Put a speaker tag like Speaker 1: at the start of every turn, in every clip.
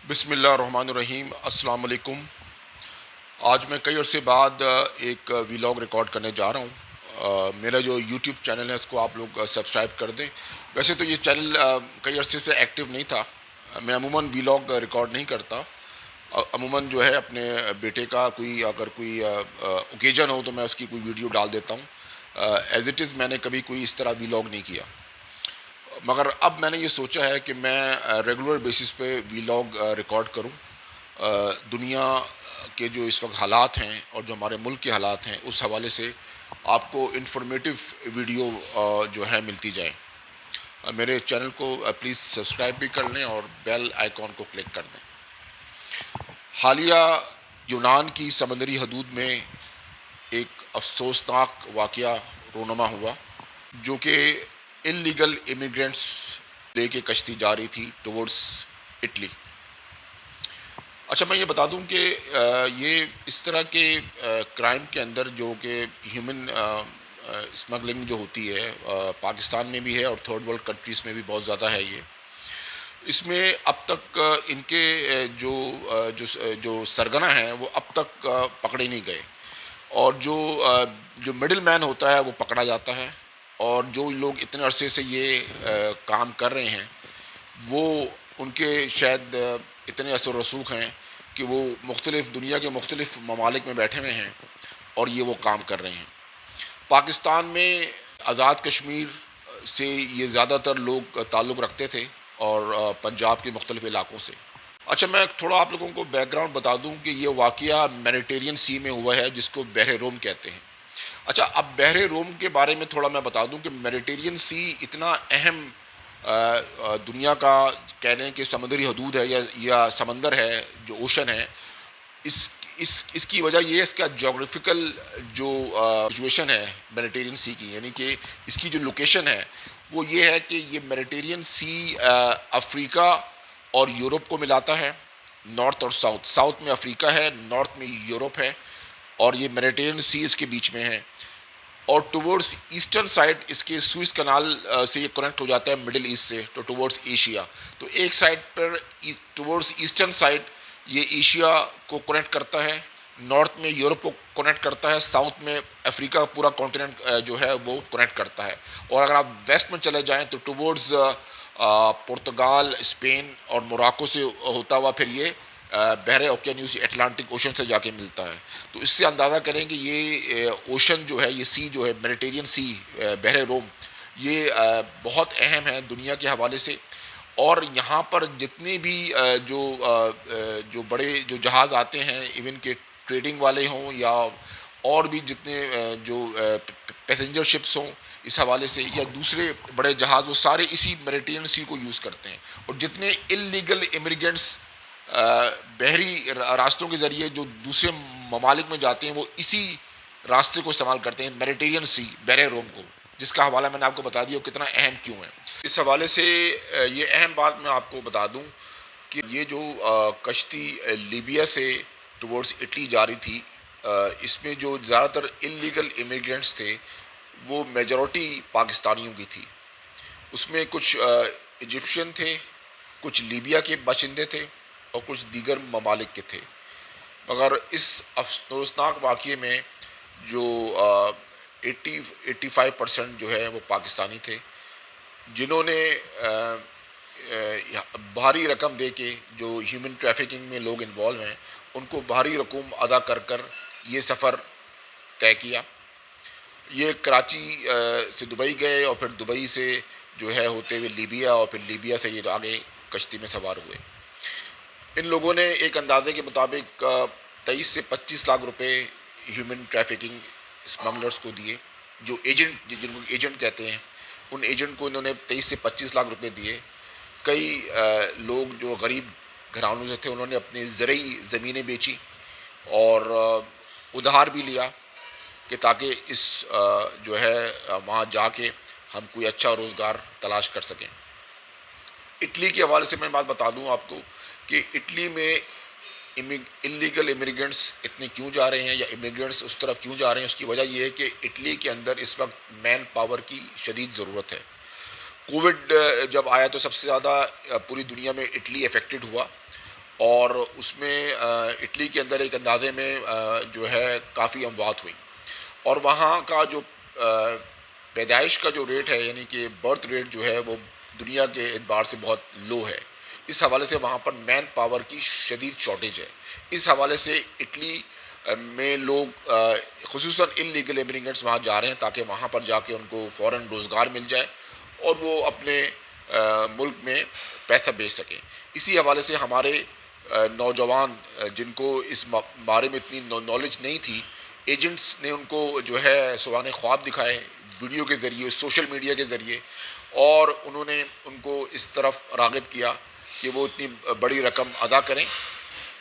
Speaker 1: بسم اللہ الرحمن الرحیم، السلام علیکم۔ آج میں کئی عرصے بعد ایک ویلاگ ریکارڈ کرنے جا رہا ہوں۔ میرا جو یوٹیوب چینل ہے اس کو آپ لوگ سبسکرائب کر دیں۔ ویسے تو یہ چینل کئی عرصے سے ایکٹیو نہیں تھا۔ میں عموماً ویلاگ ریکارڈ نہیں کرتا۔ عموماً جو ہے اپنے بیٹے کا اگر کوئی اوکیجن ہو تو میں اس کی کوئی ویڈیو ڈال دیتا ہوں۔ ایز اٹ از میں نے کبھی کوئی اس طرح ویلاگ نہیں کیا، مگر اب میں نے یہ سوچا ہے کہ میں ریگولر بیسس پہ ویلاگ ریکارڈ کروں۔ دنیا کے جو اس وقت حالات ہیں اور جو ہمارے ملک کے حالات ہیں اس حوالے سے آپ کو انفارمیٹو ویڈیو جو ہے ملتی جائیں۔ میرے چینل کو پلیز سبسکرائب بھی کر لیں اور بیل آئیکن کو کلک کر دیں۔ حالیہ یونان کی سمندری حدود میں ایک افسوسناک واقعہ رونما ہوا، جو کہ انلیگل امیگرینٹس لے کے کشتی جا رہی تھی ٹورڈز اٹلی۔ اچھا، میں یہ بتا دوں کہ یہ اس طرح کے کرائم کے اندر جو کہ ہیومن اسمگلنگ جو ہوتی ہے، پاکستان میں بھی ہے اور تھرڈ ورلڈ کنٹریز میں بھی بہت زیادہ ہے۔ اس میں اب تک ان کے جو سرگنا ہیں وہ اب تک پکڑے نہیں گئے، اور جو مڈل مین ہوتا ہے وہ پکڑا جاتا ہے، اور جو لوگ اتنے عرصے سے یہ کام کر رہے ہیں وہ ان کے شاید اتنے اثر و رسوخ ہیں کہ وہ دنیا کے مختلف ممالک میں بیٹھے ہوئے ہیں اور یہ وہ کام کر رہے ہیں۔ پاکستان میں آزاد کشمیر سے یہ زیادہ تر لوگ تعلق رکھتے تھے اور پنجاب کے مختلف علاقوں سے۔ اچھا، میں تھوڑا آپ لوگوں کو بیک گراؤنڈ بتا دوں کہ یہ واقعہ میڈیٹرین سی میں ہوا ہے، جس کو بحر روم کہتے ہیں۔ اچھا، اب بحر روم کے بارے میں تھوڑا میں بتا دوں کہ میڈیٹرین سی اتنا اہم دنیا کا کہہ لیں کہ سمندری حدود ہے یا سمندر ہے، جو اوشن ہے۔ اس کی وجہ یہ ہے، اس کا جغرافیکل جو سچویشن ہے میڈیٹرین سی کی، یعنی کہ اس کی جو لوکیشن ہے وہ یہ ہے کہ یہ میڈیٹرین سی افریقہ اور یورپ کو ملاتا ہے، نارتھ اور ساؤتھ میں افریقہ ہے، نارتھ میں یورپ ہے، اور یہ میڈیٹرین سی اس کے بیچ میں ہے۔ اور ٹورڈز ایسٹرن سائڈ اس کے سوئس کنال سے یہ کنیکٹ ہو جاتا ہے مڈل ایسٹ سے تو ٹورڈز ایشیا۔ تو ایک سائڈ پر ٹورڈز ایسٹرن سائڈ یہ ایشیا کو کنیکٹ کرتا ہے، نارتھ میں یورپ کو کنیکٹ کرتا ہے، ساؤتھ میں افریقہ کا پورا کانٹیننٹ جو ہے وہ کنیکٹ کرتا ہے۔ اور اگر آپ ویسٹ میں چلے جائیں تو ٹورڈز پرتگال، اسپین اور موراکو سے ہوتا ہوا پھر یہ بحر اوقیانوس اٹلانٹک اوشن سے جا کے ملتا ہے۔ تو اس سے اندازہ کریں کہ یہ اوشن جو ہے، یہ سی جو ہے میڈیٹرین سی، بحر روم، یہ بہت اہم ہے دنیا کے حوالے سے۔ اور یہاں پر جتنے بھی جو بڑے جو جہاز آتے ہیں، ایون کہ ٹریڈنگ والے ہوں یا اور بھی جتنے جو پیسنجر شپس ہوں اس حوالے سے، یا دوسرے بڑے جہاز، وہ سارے اسی میڈیٹرین سی کو یوز کرتے ہیں۔ اور جتنے انلیگل امیگرینٹس بحری راستوں کے ذریعے جو دوسرے ممالک میں جاتے ہیں وہ اسی راستے کو استعمال کرتے ہیں، میڈیٹرین سی، بحر روم کو، جس کا حوالہ میں نے آپ کو بتا دیا کتنا اہم کیوں ہے۔ اس حوالے سے یہ اہم بات میں آپ کو بتا دوں کہ یہ جو کشتی لیبیا سے ٹورڈز اٹلی جا رہی تھی، اس میں جو زیادہ تر انلیگل امیگرینٹس تھے وہ میجورٹی پاکستانیوں کی تھی۔ اس میں کچھ ایجپشین تھے، کچھ لیبیا کے باشندے تھے اور کچھ دیگر ممالک کے تھے۔ مگر اس افسوسناک واقعے میں جو 85% جو ہے وہ پاکستانی تھے، جنہوں نے بھاری رقم دے کے، جو ہیومن ٹریفکنگ میں لوگ انوالو ہیں ان کو بھاری رقم ادا کر کر یہ سفر طے کیا۔ یہ کراچی سے دبئی گئے اور پھر دبئی سے جو ہے ہوتے ہوئے لیبیا، اور پھر لیبیا سے یہ آگے کشتی میں سوار ہوئے۔ ان لوگوں نے ایک اندازے کے مطابق 23 سے 25 لاکھ روپے ہیومن ٹریفکنگ اسمگلرز کو دیے، جو ایجنٹ، جن کو ایجنٹ کہتے ہیں، ان ایجنٹ کو انہوں نے 23 سے 25 لاکھ روپے دیے۔ کئی لوگ جو غریب گھرانوں سے تھے انہوں نے اپنی زرعی زمینیں بیچی اور ادھار بھی لیا کہ تاکہ اس جو ہے وہاں جا کے ہم کوئی اچھا روزگار تلاش کر سکیں۔ اٹلی کے حوالے سے میں بات بتا دوں آپ کو کہ اٹلی میں انلیگل امیگرینٹس اتنے کیوں جا رہے ہیں، یا امیگرینٹس اس طرف کیوں جا رہے ہیں، اس کی وجہ یہ ہے کہ اٹلی کے اندر اس وقت مین پاور کی شدید ضرورت ہے۔ کووڈ جب آیا تو سب سے زیادہ پوری دنیا میں اٹلی افیکٹڈ ہوا، اور اس میں اٹلی کے اندر ایک اندازے میں جو ہے کافی اموات ہوئی، اور وہاں کا جو پیدائش کا جو ریٹ ہے، یعنی کہ برتھ ریٹ جو ہے وہ دنیا کے اعتبار سے بہت لو ہے۔ اس حوالے سے وہاں پر مین پاور کی شدید شارٹیج ہے۔ اس حوالے سے اٹلی میں لوگ خصوصاً انلیگل امیگرینٹس وہاں جا رہے ہیں تاکہ وہاں پر جا کے ان کو فوراً روزگار مل جائے اور وہ اپنے ملک میں پیسہ بیچ سکیں۔ اسی حوالے سے ہمارے نوجوان جن کو اس بارے میں اتنی نالج نہیں تھی، ایجنٹس نے ان کو جو ہے سوانح خواب دکھائے ویڈیو کے ذریعے، سوشل میڈیا کے ذریعے، اور انہوں نے ان کو اس طرف راغب کیا کہ وہ اتنی بڑی رقم ادا کریں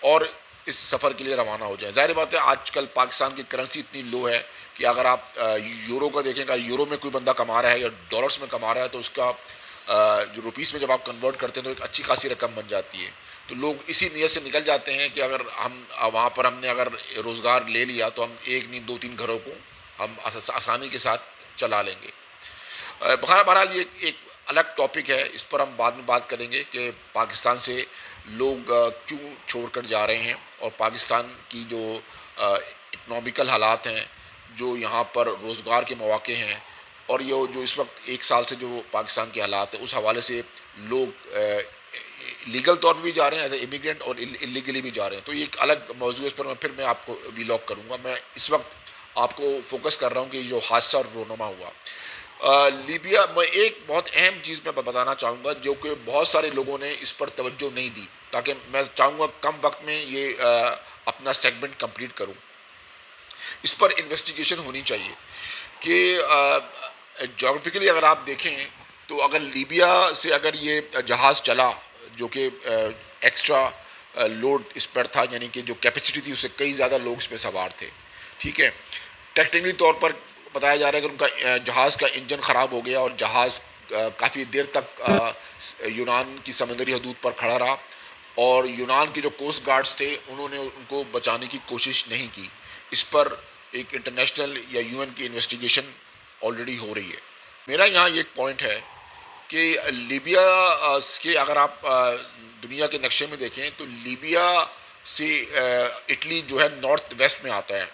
Speaker 1: اور اس سفر کے لیے روانہ ہو جائیں۔ ظاہر بات ہے آج کل پاکستان کی کرنسی اتنی لو ہے کہ اگر آپ یورو کا دیکھیں گا، یورو میں کوئی بندہ کما رہا ہے یا ڈالرز میں کما رہا ہے تو اس کا جو روپیز میں جب آپ کنورٹ کرتے ہیں تو ایک اچھی خاصی رقم بن جاتی ہے۔ تو لوگ اسی نیت سے نکل جاتے ہیں کہ اگر ہم وہاں پر ہم نے اگر روزگار لے لیا تو ہم ایک نہیں دو تین گھروں کو ہم آسانی کے ساتھ چلا لیں گے۔ بہرحال یہ ایک الگ ٹاپک ہے، اس پر ہم بعد میں بات کریں گے کہ پاکستان سے لوگ کیوں چھوڑ کر جا رہے ہیں، اور پاکستان کی جو اکنامیکل حالات ہیں، جو یہاں پر روزگار کے مواقع ہیں، اور یہ جو اس وقت ایک سال سے جو پاکستان کے حالات ہیں اس حوالے سے لوگ لیگل طور پہ بھی جا رہے ہیں ایز اے امیگرینٹ اور انلیگلی بھی جا رہے ہیں۔ تو یہ ایک الگ موضوع ہے، اس پر میں آپ کو ویلاگ کروں گا۔ میں اس وقت آپ کو فوکس کر رہا ہوں کہ یہ جو حادثہ رونما ہوا لیبیا میں، ایک بہت اہم چیز میں بتانا چاہوں گا جو کہ بہت سارے لوگوں نے اس پر توجہ نہیں دی، تاکہ میں چاہوں گا کم وقت میں یہ اپنا سیگمنٹ کمپلیٹ کروں۔ اس پر انویسٹیگیشن ہونی چاہیے کہ جغرافیکلی اگر آپ دیکھیں تو اگر لیبیا سے اگر یہ جہاز چلا جو کہ ایکسٹرا لوڈ اس پر تھا، یعنی کہ جو کیپیسٹی تھی اس سے کئی زیادہ لوگ اس پہ سوار تھے، ٹھیک ہے، ٹیکنیکلی طور پر بتایا جا رہا ہے کہ ان کا جہاز کا انجن خراب ہو گیا اور جہاز کافی دیر تک یونان کی سمندری حدود پر کھڑا رہا، اور یونان کے جو کوسٹ گارڈز تھے انہوں نے ان کو بچانے کی کوشش نہیں کی۔ اس پر ایک انٹرنیشنل یا یو این کی انویسٹیگیشن آلریڈی ہو رہی ہے۔ میرا یہاں یہ ایک پوائنٹ ہے کہ لیبیا کے اگر آپ دنیا کے نقشے میں دیکھیں تو لیبیا سے اٹلی جو ہے نارتھ ویسٹ میں آتا ہے،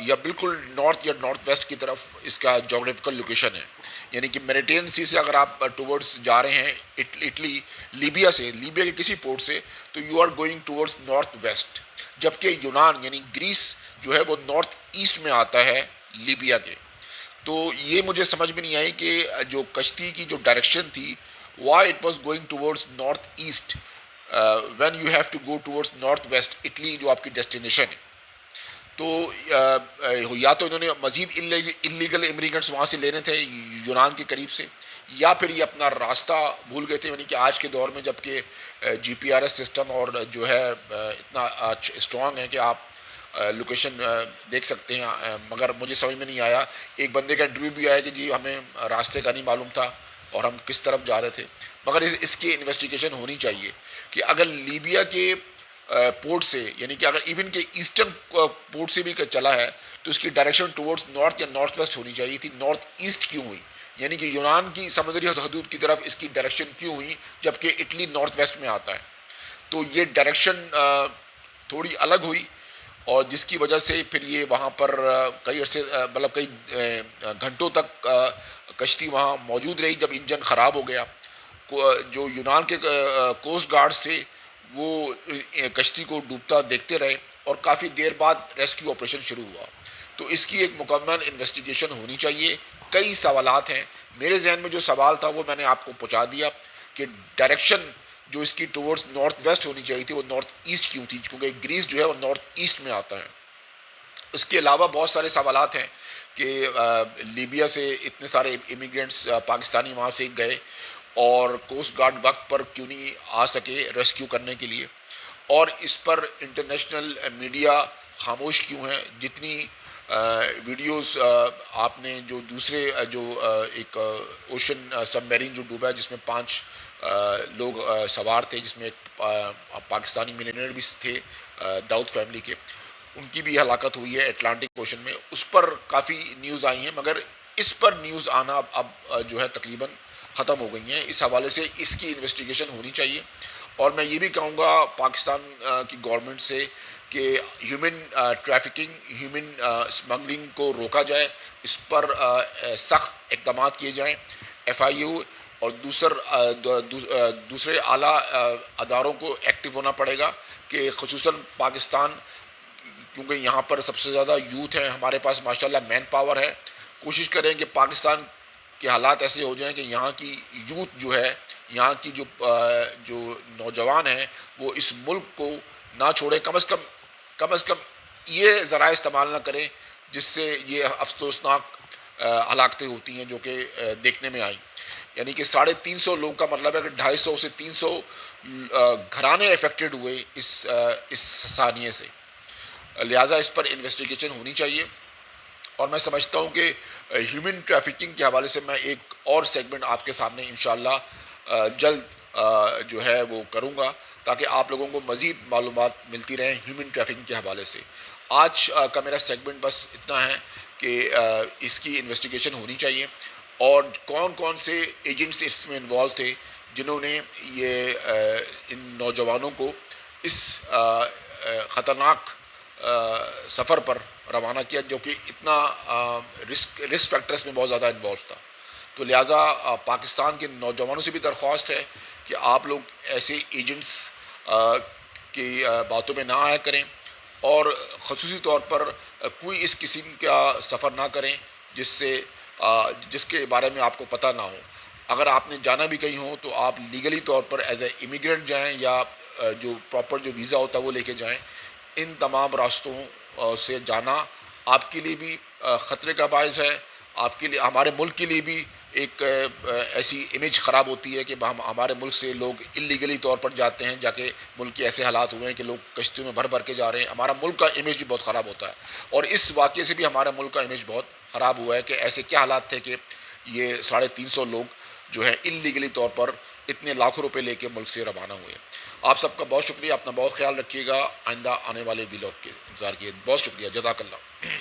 Speaker 1: یا بالکل نارتھ یا نارتھ ویسٹ کی طرف اس کا جغرافیکل لوکیشن ہے، یعنی کہ میڈیٹرینین سی سے اگر آپ ٹورڈز جا رہے ہیں اٹلی لیبیا سے، لیبیا کے کسی پورٹ سے، تو you are going towards north west, جبکہ یونان یعنی گریس جو ہے وہ نارتھ ایسٹ میں آتا ہے لیبیا کے۔ تو یہ مجھے سمجھ میں نہیں آئی کہ جو کشتی کی جو ڈائریکشن تھی why it was going towards north east when you have to go towards north west Italy جو آپ کی ڈیسٹینیشن ہے۔ تو یا تو انہوں نے مزید انلیگل امیگرینٹس وہاں سے لینے تھے یونان کے قریب سے، یا پھر یہ اپنا راستہ بھول گئے تھے، یعنی کہ آج کے دور میں جب کہ جی پی آر ایس سسٹم اور جو ہے اتنا اسٹرانگ ہے کہ آپ لوکیشن دیکھ سکتے ہیں، مگر مجھے سمجھ میں نہیں آیا۔ ایک بندے کا انٹرویو بھی آیا کہ جی ہمیں راستے کا نہیں معلوم تھا اور ہم کس طرف جا رہے تھے، مگر اس کی انویسٹیگیشن ہونی چاہیے کہ اگر لیبیا کے پورٹ سے، یعنی کہ اگر ایون کہ ایسٹرن پورٹ سے بھی چلا ہے تو اس کی ڈائریکشن ٹورڈز نارتھ یا نارتھ ویسٹ ہونی چاہیے تھی، نارتھ ایسٹ کیوں ہوئی؟ یعنی کہ یونان کی سمندری حدود کی طرف اس کی ڈائریکشن کیوں ہوئی جبکہ اٹلی نارتھ ویسٹ میں آتا ہے؟ تو یہ ڈائریکشن تھوڑی الگ ہوئی، اور جس کی وجہ سے پھر یہ وہاں پر کئی عرصے مطلب کئی گھنٹوں تک کشتی وہاں موجود رہی جب انجن خراب ہو گیا۔ جو یونان کے کوسٹ گارڈز تھے وہ کشتی کو ڈوبتا دیکھتے رہے اور کافی دیر بعد ریسکیو آپریشن شروع ہوا۔ تو اس کی ایک مکمل انویسٹیگیشن ہونی چاہیے۔ کئی سوالات ہیں، میرے ذہن میں جو سوال تھا وہ میں نے آپ کو پہنچا دیا کہ ڈائریکشن جو اس کی ٹورڈز نارتھ ویسٹ ہونی چاہیے تھی وہ نارتھ ایسٹ کیوں تھی، کیونکہ گریس جو ہے وہ نارتھ ایسٹ میں آتا ہے۔ اس کے علاوہ بہت سارے سوالات ہیں کہ لیبیا سے اتنے سارے امیگرینٹس پاکستانی وہاں سے گئے اور کوسٹ گارڈ وقت پر کیوں نہیں آ سکے ریسکیو کرنے کے لیے، اور اس پر انٹرنیشنل میڈیا خاموش کیوں ہیں؟ جتنی ویڈیوز آپ نے جو دوسرے جو ایک اوشن سب میرین جو ڈوبا ہے جس میں 5 لوگ سوار تھے، جس میں ایک پاکستانی ملینئر بھی تھے داؤد فیملی کے، ان کی بھی ہلاکت ہوئی ہے اٹلانٹک اوشن میں، اس پر کافی نیوز آئی ہیں، مگر اس پر نیوز آنا اب جو ہے تقریباً ختم ہو گئی ہیں۔ اس حوالے سے اس کی انویسٹیگیشن ہونی چاہیے اور میں یہ بھی کہوں گا پاکستان کی گورنمنٹ سے کہ ہیومن ٹریفکنگ، ہیومن اسمگلنگ کو روکا جائے، اس پر سخت اقدامات کیے جائیں۔ ایف آئی یو اور دوسرے اعلیٰ اداروں کو ایکٹیو ہونا پڑے گا کہ خصوصاً پاکستان، کیونکہ یہاں پر سب سے زیادہ یوتھ ہیں، ہمارے پاس ماشاءاللہ مین پاور ہے، کوشش کریں کہ پاکستان کے حالات ایسے ہو جائیں کہ یہاں کی یوتھ جو ہے، یہاں کی جو نوجوان ہیں وہ اس ملک کو نہ چھوڑیں، کم از کم یہ ذرائع استعمال نہ کریں جس سے یہ افسوسناک ہلاکتیں ہوتی ہیں جو کہ دیکھنے میں آئیں۔ یعنی کہ 350 لوگ کا مطلب ہے کہ 250 سے 300 گھرانے افیکٹڈ ہوئے اس ثانیے سے، لہٰذا اس پر انویسٹیگیشن ہونی چاہیے۔ اور میں سمجھتا ہوں کہ ہیومن ٹریفکنگ کے حوالے سے میں ایک اور سیگمنٹ آپ کے سامنے انشاءاللہ جلد جو ہے وہ کروں گا تاکہ آپ لوگوں کو مزید معلومات ملتی رہیں ہیومن ٹریفکنگ کے حوالے سے۔ آج کا میرا سیگمنٹ بس اتنا ہے کہ اس کی انویسٹیگیشن ہونی چاہیے اور کون کون سے ایجنٹس اس میں انوالو تھے جنہوں نے ان نوجوانوں کو اس خطرناک سفر پر روانہ کیا جو کہ اتنا رسک فیکٹرز میں بہت زیادہ انوالو تھا۔ تو لہٰذا پاکستان کے نوجوانوں سے بھی درخواست ہے کہ آپ لوگ ایسے ایجنٹس کی باتوں میں نہ آیا کریں اور خصوصی طور پر کوئی اس قسم کا سفر نہ کریں جس کے بارے میں آپ کو پتہ نہ ہو۔ اگر آپ نے جانا بھی کہیں ہو تو آپ لیگلی طور پر ایز اے امیگرینٹ جائیں یا جو پراپر جو ویزا ہوتا ہے وہ لے کے جائیں۔ ان تمام راستوں سے جانا آپ کے لیے بھی خطرے کا باعث ہے، آپ کے لیے، ہمارے ملک کے لیے بھی ایک ایسی امیج خراب ہوتی ہے کہ ہمارے ملک سے لوگ اللیگلی طور پر جاتے ہیں، جا کے ملک کے ایسے حالات ہوئے ہیں کہ لوگ کشتیوں میں بھر کے جا رہے ہیں، ہمارا ملک کا امیج بھی بہت خراب ہوتا ہے۔ اور اس واقعے سے بھی ہمارا ملک کا امیج بہت خراب ہوا ہے کہ ایسے کیا حالات تھے کہ یہ 350 لوگ جو ہیں اللیگلی طور پر اتنے لاکھوں روپے لے کے ملک سے روانہ ہوئے۔ آپ سب کا بہت شکریہ، اپنا بہت خیال رکھیے گا، آئندہ آنے والے ویلاگ کے انتظار کیے، بہت شکریہ، جزاک اللہ۔